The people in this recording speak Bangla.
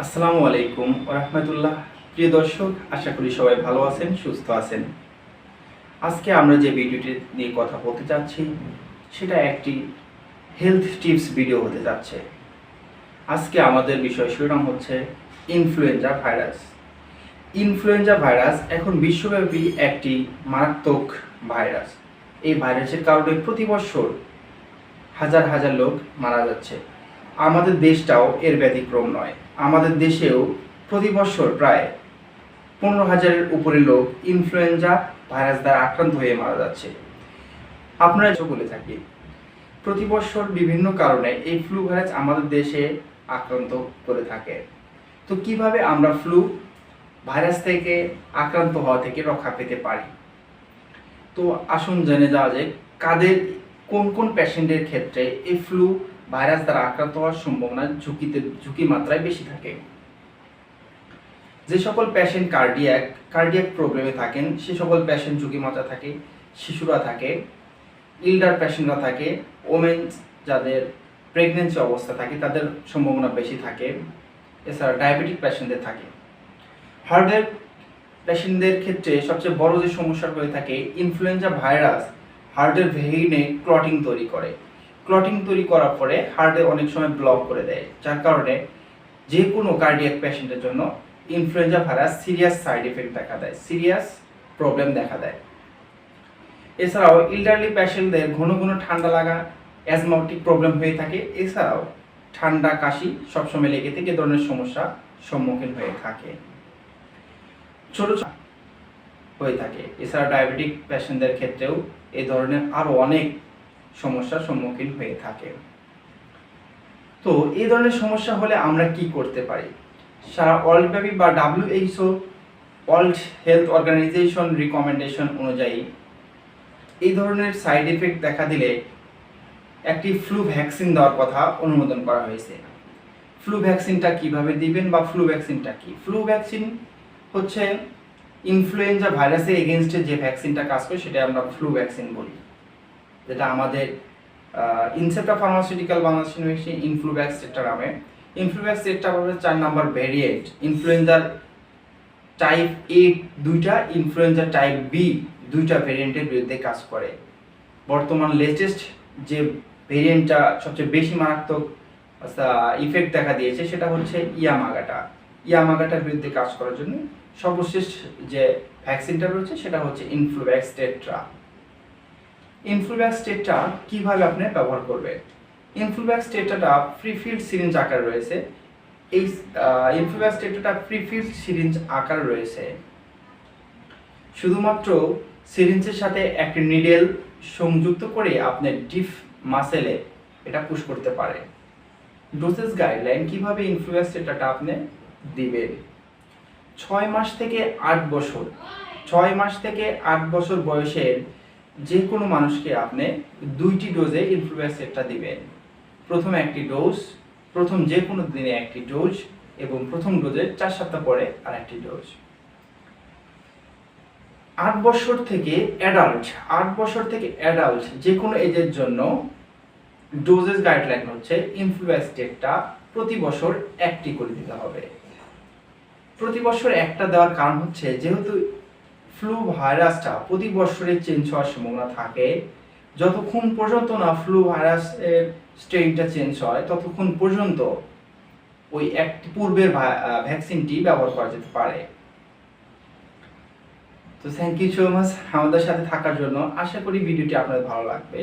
আসসালামু আলাইকুম ওয়া রাহমাতুল্লাহ। প্রিয় দর্শক, আশা করি সবাই ভালো আছেন, সুস্থ আছেন। আজকে আমরা যে ভিডিওটি নিয়ে কথা বলতে যাচ্ছি সেটা একটি হেলথ টিপস ভিডিও হতে যাচ্ছে। আজকে আমাদের বিষয় শিরোনাম হচ্ছে ইনফ্লুয়েঞ্জা ভাইরাস। ইনফ্লুয়েঞ্জা ভাইরাস এখন বিশ্বব্যাপী একটি মারাত্মক ভাইরাস। এই ভাইরাসের কারণে প্রতি বছর হাজার হাজার লোক মারা যাচ্ছে। আমাদের দেশটাও এর ব্যতিক্রম নয়। আমাদের দেশেও প্রতি বছর প্রায় 15,000-এর উপরে লোক ইনফ্লুয়েঞ্জা ভাইরাস দ্বারা আক্রান্ত হয়ে মারা যাচ্ছে। আপনারা বলে থাকি প্রতি বছর বিভিন্ন কারণে এই ফ্লু ভাইরাস আমাদের দেশে আক্রান্ত করে থাকে। তো কিভাবে আমরা ফ্লু ভাইরাস থেকে আক্রান্ত হওয়া থেকে রক্ষা পেতে পারি? তো আসুন জেনে যাওয়া যায় কোন কোন পেশেন্টের ক্ষেত্রে এই ফ্লু ভাইরাস দ্বারা আক্রান্ত হওয়ার সম্ভাবনা ঝুঁকি মাত্রায় বেশি থাকে। যে সকল পেশেন্ট কার্ডিয়াক প্রবলেমে থাকেন সে সকল পেশেন্ট ঝুঁকি মাত্রা থাকে। শিশুরা থাকে, ইল্ডার পেশেন্টরা থাকে, ওমেন্স যাদের প্রেগনেন্সি অবস্থা থাকে তাদের সম্ভাবনা বেশি থাকে। এছাড়া ডায়াবেটিক পেশেন্টদের থাকে। হার্টের পেশেন্টদের ক্ষেত্রে সবচেয়ে বড় যে সমস্যা হয়ে থাকে, ইনফ্লুয়েঞ্জা ভাইরাস হার্টের ভেইনে ক্লটিং তৈরি করে। ক্লটিং তৈরি করার পরে হার্টে অনেক সময় ব্লক করে দেয়, যার কারণে যে কোনো কার্ডিয়াক পেশেন্টের জন্য influenza virus serious side effect দেখা দেয়, সিরিয়াস প্রবলেম দেখা দেয়। এছাড়াও ইল্ডারলি পেশেন্টদের ঘন ঘন ঠান্ডা লাগা, অ্যাজমাটিক প্রবলেম হয়ে থাকে। এছাড়াও ঠান্ডা কাশি সবসময় লেগে থেকে এ ধরনের সমস্যা সম্মুখীন হয়ে থাকে, ছোট হয়ে থাকে। এছাড়া ডায়াবেটিক পেশেন্টদের ক্ষেত্রেও এই ধরনের আরো অনেক সমস্যার সম্মুখীন হয়ে থাকে। তো এই ধরনের সমস্যা হলে আমরা কি করতে পারি? সারা ওয়ার্ল্ডব্যাপী বা WHO world health organisation recommendation অনুযায়ী এই ধরনের সাইড এফেক্ট দেখা দিলে একটি ফ্লু ভ্যাকসিন দেওয়ার কথা অনুমোদন করা হয়েছে। ফ্লু ভ্যাকসিনটা কিভাবে দিবেন বা ফ্লু ভ্যাকসিনটা কি? ফ্লু ভ্যাকসিন হচ্ছে ইনফ্লুয়েঞ্জা ভাইরাসের এগেনস্টে যে ভ্যাকসিনটা কাজ করে সেটা আমরা ফ্লু ভ্যাকসিন বলি, যেটা আমাদের Incepta pharmaceutical Bangladesh university Influvax tetra নামে। ইনফ্লুভ্যাক্স টেট্রা হচ্ছে 4 নম্বর ভ্যারিয়েন্ট। ইনফ্লুয়েঞ্জার টাইপ এ 2টা, ইনফ্লুয়েঞ্জা টাইপ বি 2টা ভ্যারিয়েন্টের বিরুদ্ধে কাজ করে। বর্তমান লেটেস্ট যে ভ্যারিয়েন্টটা সবচেয়ে বেশি মারাত্মক ইফেক্ট দেখা দিয়েছে সেটা হচ্ছে ইয়ামাগাটার বিরুদ্ধে কাজ করার জন্য সর্বশেষ যে ভ্যাকসিনটা রয়েছে সেটা হচ্ছে ইনফ্লুভ্যাক্স টেট্রা। ইনফ্লুভ্যাক্স টেট্রা কিভাবে আপনি ব্যবহার করবেন? ইনফ্লুভ্যাক্স টেট্রাটা প্রিফিল্ড সিরিঞ্জ আকার রয়েছে। এই ইনফ্লুভ্যাক্স টেট্রাটা প্রিফিল্ড সিরিঞ্জ আকার রয়েছে। শুধুমাত্র সিরিঞ্জের সাথে একটি নিডেল সংযুক্ত করে আপনি ডিপ মাসেলে এটা পুশ করতে পারে। ডোসেজ গাইডলাইন কিভাবে ইনফ্লুভ্যাক্স টেট্রাটা আপনি দিবেন? 6 মাস থেকে 8 বছর বয়সের যে কোনো মানুষকে আপনি 2টি ডোজে ইনফ্লুয়েঞ্জা টেট্রা দিবেন। প্রথম যে কোনো দিনে একটি ডোজ এবং প্রথম ডোজের 4 সপ্তাহ পরে আরেকটি ডোজ। 8 বছর থেকে অ্যাডাল্ট যে কোনো এজের জন্য ডোজেস গাইডলাইন হচ্ছে ইনফ্লুয়েঞ্জা টেট্রা প্রতি বছর একটি করে দিতে হবে। প্রতি বছর একটা দেওয়ার কারণ হচ্ছে যেহেতু ফ্লু ভাইরাসটা প্রতি বছরে চেঞ্জ হওয়ার সম্ভাবনা থাকে, যতক্ষণ পর্যন্ত না ফ্লু ভাইরাসের স্ট্রেইনটা চেঞ্জ হয় ততক্ষণ পর্যন্ত ওই একটি পূর্বের ভ্যাকসিনটি ব্যবহার করা যেতে পারে। তো থ্যাংক ইউ সো মাচ আমাদের সাথে থাকার জন্য। আশা করি ভিডিওটি আপনাদের ভালো লাগবে।